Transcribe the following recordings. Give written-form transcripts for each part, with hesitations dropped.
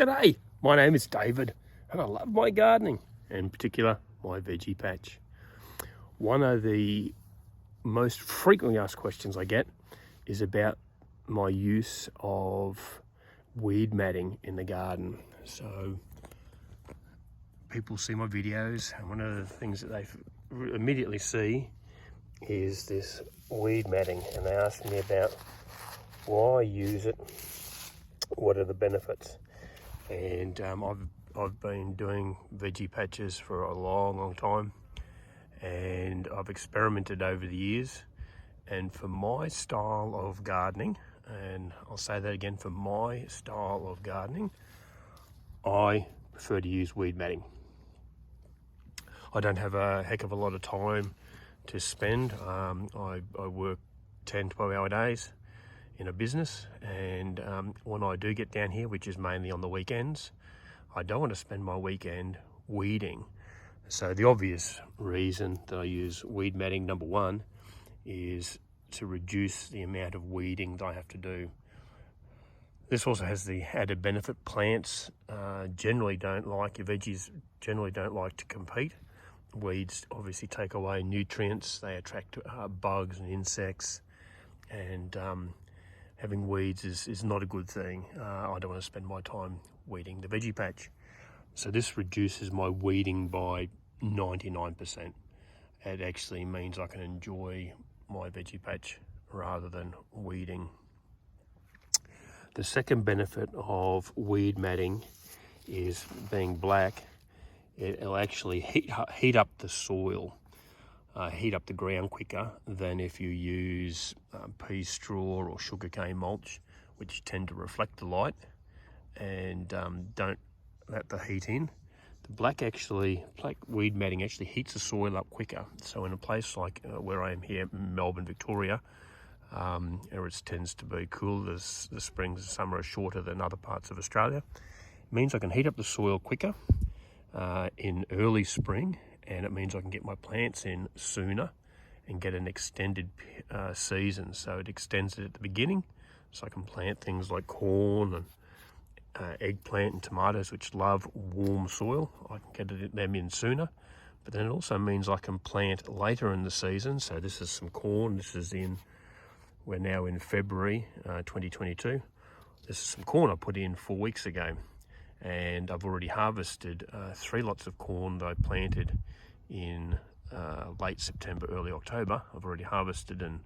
G'day, my name is David and I love my gardening, in particular my veggie patch. One of the most frequently asked questions I get is about my use of weed matting in the garden. So people see my videos and one of the things that they immediately see is this weed matting, and they ask me about why I use it, what are the benefits. And I've been doing veggie patches for a long time, and I've experimented over the years. And for my style of gardening, and I'll say that again, for my style of gardening, I prefer to use weed matting. I don't have a heck of a lot of time to spend. I work 10-12 hour days in a business, and when I do get down here, which is mainly on the weekends, I don't want to spend my weekend weeding. So the obvious reason that I use weed matting, number one, is to reduce the amount of weeding that I have to do. This also has the added benefit: plants generally don't like, your veggies generally don't like to compete. Weeds obviously take away nutrients, they attract bugs and insects, and having weeds is not a good thing. I don't want to spend my time weeding the veggie patch. So this reduces my weeding by 99%. It actually means I can enjoy my veggie patch rather than weeding. The second benefit of weed matting is, being black, it'll actually heat up the soil, heat up the ground quicker than if you use pea straw or sugarcane mulch, which tend to reflect the light and don't let the heat in. The black weed matting actually heats the soil up quicker. So in a place like where I am here in Melbourne, Victoria, where it tends to be cool, the springs and summer are shorter than other parts of Australia, it means I can heat up the soil quicker in early spring, and it means I can get my plants in sooner and get an extended season. So it extends it at the beginning, so I can plant things like corn and eggplant and tomatoes, which love warm soil. I can get them in sooner, but then it also means I can plant later in the season. So this is some corn. We're now in February 2022. This is some corn I put in 4 weeks ago, and I've already harvested 3 lots of corn that I planted in late September, early October. I've already harvested and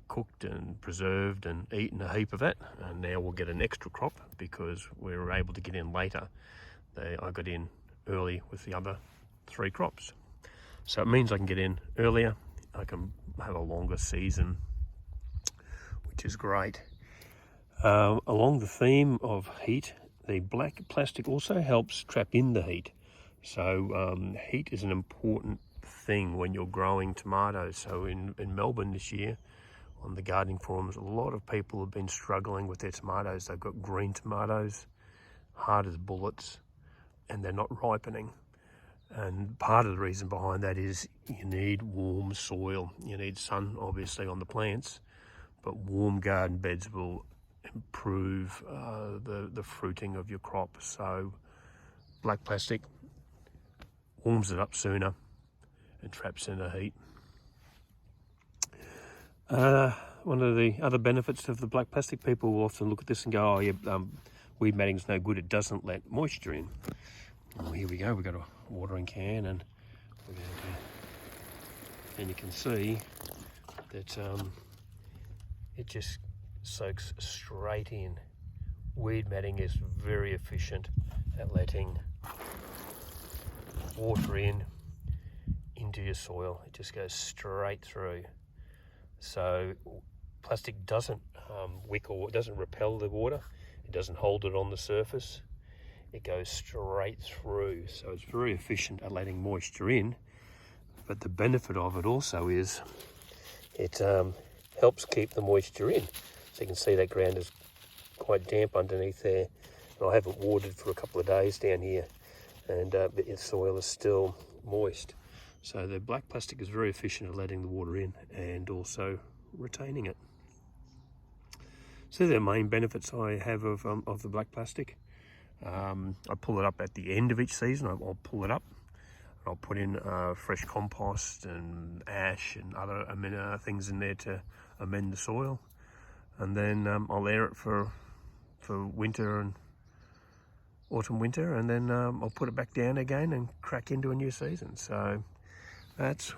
cooked and preserved and eaten a heap of it, and now we'll get an extra crop because we were able to get in later. I got in early with the other 3 crops. So it means I can get in earlier, I can have a longer season, which is great. Along the theme of heat, the black plastic also helps trap in the heat. So heat is an important thing when you're growing tomatoes. So in Melbourne this year, on the gardening forums, a lot of people have been struggling with their tomatoes. They've got green tomatoes, hard as bullets, and they're not ripening. And part of the reason behind that is you need warm soil. You need sun, obviously, on the plants, but warm garden beds will improve the fruiting of your crop. So black plastic warms it up sooner and traps in the heat. One of the other benefits of the black plastic, people will often look at this and go, oh yeah, weed matting's no good, it doesn't let moisture in. Well, here we go, we've got a watering can, and we're going to, and you can see that it just soaks straight in. Weed matting is very efficient at letting water into your soil. It just goes straight through. So plastic doesn't wick, or it doesn't repel the water. It doesn't hold it on the surface. It goes straight through. So it's very efficient at letting moisture in. But the benefit of it also is it helps keep the moisture in. So you can see that ground is quite damp underneath there. And I haven't watered for a couple of days down here, and the soil is still moist. So the black plastic is very efficient at letting the water in and also retaining it. So the main benefits I have of the black plastic. I pull it up at the end of each season. I'll pull it up. I'll put in fresh compost and ash and other things in there to amend the soil, and then I'll air it for winter and autumn winter, and then I'll put it back down again and crack into a new season. So that's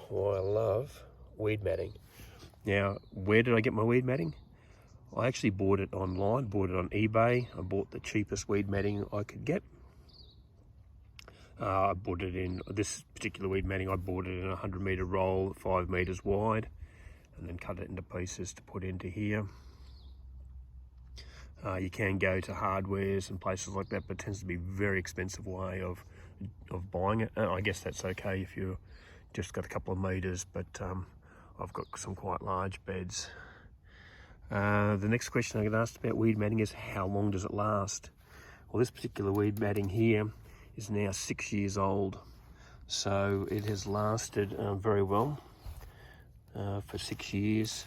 why I love weed matting. Now, where did I get my weed matting? I actually bought it online, bought it on eBay. I bought the cheapest weed matting I could get. I bought it in, this particular weed matting, I bought it in a 100-metre roll, 5 metres wide, and then cut it into pieces to put into here. You can go to hardwares and places like that, but it tends to be a very expensive way of buying it. I guess that's okay if you've just got a couple of metres, but I've got some quite large beds. The next question I get asked about weed matting is, how long does it last? Well, this particular weed matting here is now 6 years old, so it has lasted very well for 6 years.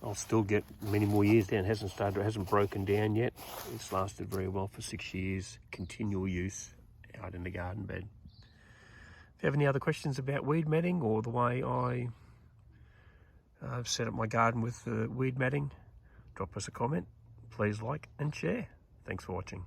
I'll still get many more years down. It hasn't broken down yet. It's lasted very well for 6 years, continual use out in the garden bed. If you have any other questions about weed matting or the way I've set up my garden with weed matting, drop us a comment. Please like and share. Thanks for watching.